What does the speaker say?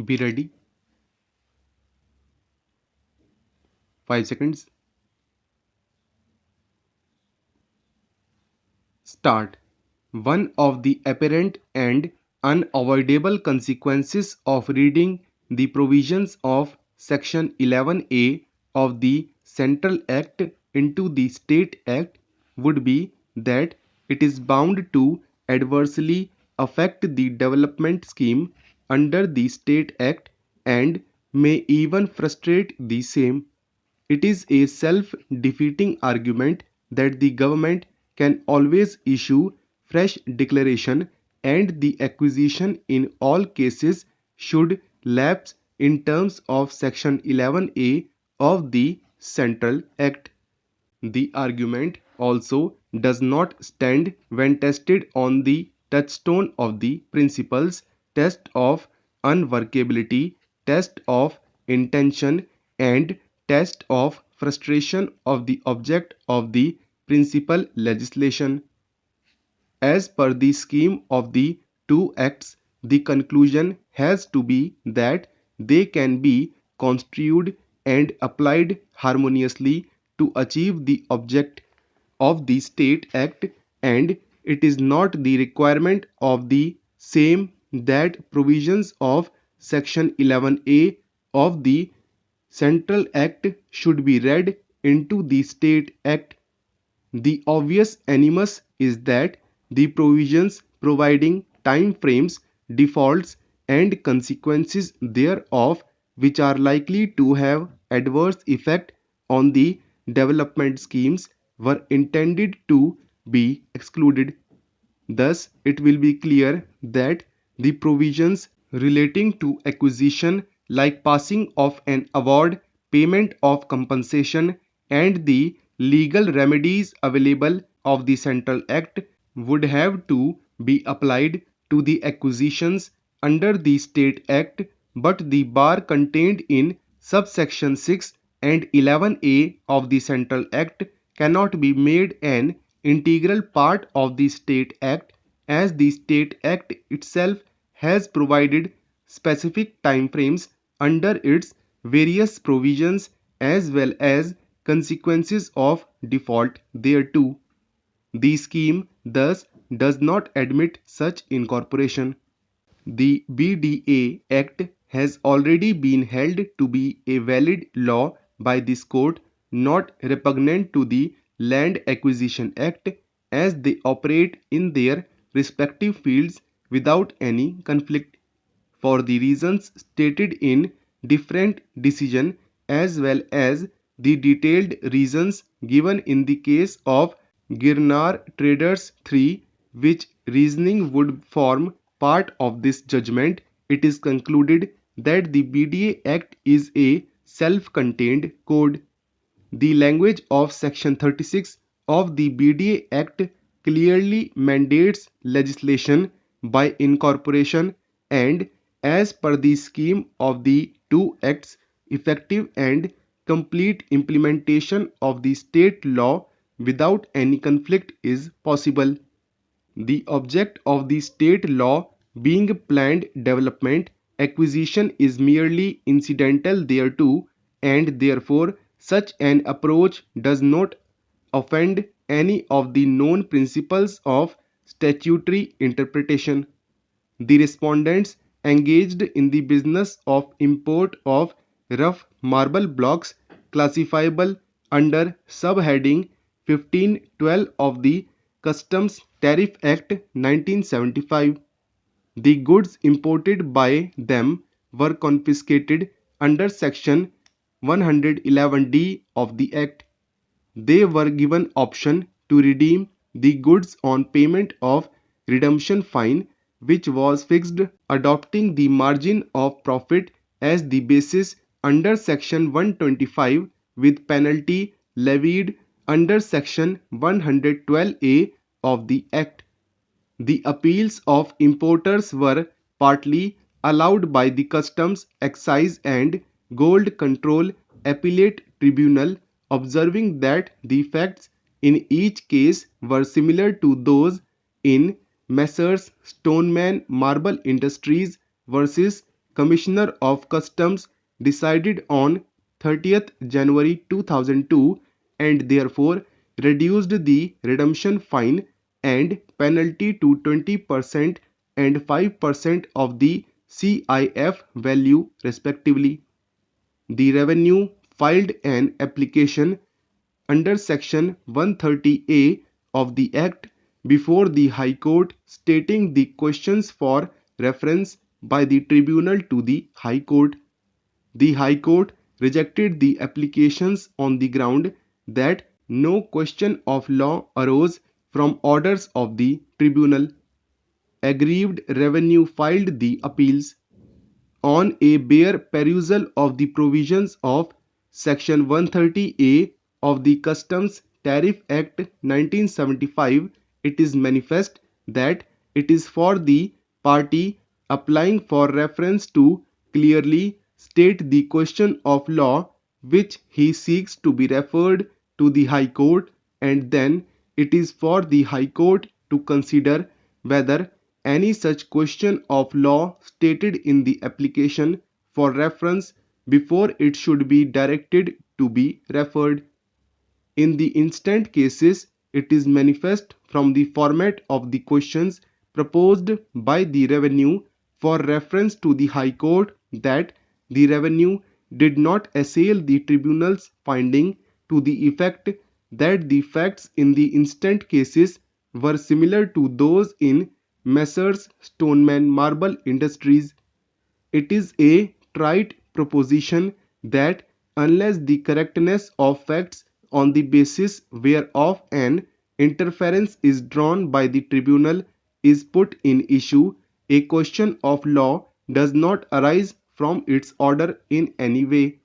Be ready. 5 seconds. Start. One of the apparent and unavoidable consequences of reading the provisions of Section 11A of the Central Act into the State Act would be that it is bound to adversely affect the development scheme under the State Act and may even frustrate the same. It is a self-defeating argument that the government can always issue fresh declaration and the acquisition in all cases should lapse in terms of Section 11A of the Central Act. The argument also does not stand when tested on the touchstone of the principles test of unworkability, test of intention, and test of frustration of the object of the principal legislation. As per the scheme of the two acts, the conclusion has to be that they can be construed and applied harmoniously to achieve the object of the State Act, and it is not the requirement of the same that provisions of Section 11A of the Central Act should be read into the State Act. The obvious animus is that the provisions providing time frames, defaults, and consequences thereof which are likely to have adverse effect on the development schemes were intended to be excluded. Thus, it will be clear that the provisions relating to acquisition, like passing of an award, payment of compensation, and the legal remedies available of the Central Act, would have to be applied to the acquisitions under the State Act, but the bar contained in subsection 6 and 11A of the Central Act cannot be made an integral part of the State Act, as the State Act itself has provided specific timeframes under its various provisions as well as consequences of default thereto. The scheme thus does not admit such incorporation. The BDA Act has already been held to be a valid law by this court, not repugnant to the Land Acquisition Act, as they operate in their respective fields without any conflict, for the reasons stated in different decision as well as the detailed reasons given in the case of Girnar Traders 3, which reasoning would form part of this judgment. It is concluded that the BDA Act is a self-contained code. The language of Section 36 of the BDA Act clearly mandates legislation by incorporation, and as per the scheme of the two acts, effective and complete implementation of the state law without any conflict is possible. The object of the state law being planned development, acquisition is merely incidental thereto, and therefore such an approach does not offend any of the known principles of statutory interpretation. The respondents engaged in the business of import of rough marble blocks classifiable under subheading 1512 of the Customs Tariff Act 1975. The goods imported by them were confiscated under Section 111D of the Act. They were given option to redeem the goods on payment of redemption fine, which was fixed adopting the margin of profit as the basis under Section 125 with penalty levied under Section 112A of the Act. The appeals of importers were partly allowed by the Customs, Excise and Gold Control Appellate Tribunal, observing that the facts in each case were similar to those in Messrs. Stoneman Marble Industries versus Commissioner of Customs decided on 30th January 2002 and therefore reduced the redemption fine and penalty to 20% and 5% of the CIF value respectively. The Revenue filed an application under Section 130A of the Act before the High Court stating the questions for reference by the tribunal to the High Court. The High Court rejected the applications on the ground that no question of law arose from orders of the tribunal. Aggrieved Revenue filed the appeals. On a bare perusal of the provisions of Section 130A of the Customs Tariff Act 1975, it is manifest that it is for the party applying for reference to clearly state the question of law which he seeks to be referred to the High Court, and then it is for the High Court to consider whether any such question of law stated in the application for reference before it should be directed to be referred. In the instant cases, it is manifest from the format of the questions proposed by the Revenue for reference to the High Court that the Revenue did not assail the Tribunal's finding to the effect that the facts in the instant cases were similar to those in Messrs. Stoneman Marble Industries. It is a trite proposition that unless the correctness of facts on the basis whereof an inference is drawn by the tribunal is put in issue, a question of law does not arise from its order in any way.